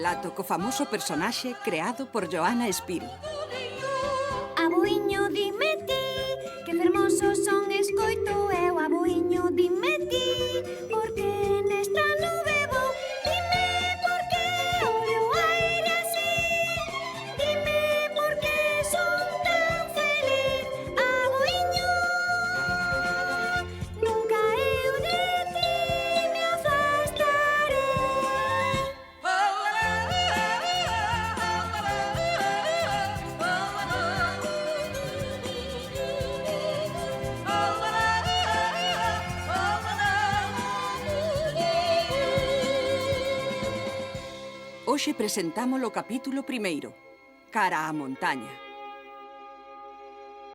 relato co famoso personaxe creado por Joana Espín. Aboiño, dime ti, que fermosos son escoito eu. Aboiño, dime ti, porque nesta nube vou. Dime por que ollo o aire así, dime por que son tan feliz. Aboiño, nunca eu de ti me afastaré. Hoxe presentamos o capítulo primeiro, Cara á montaña.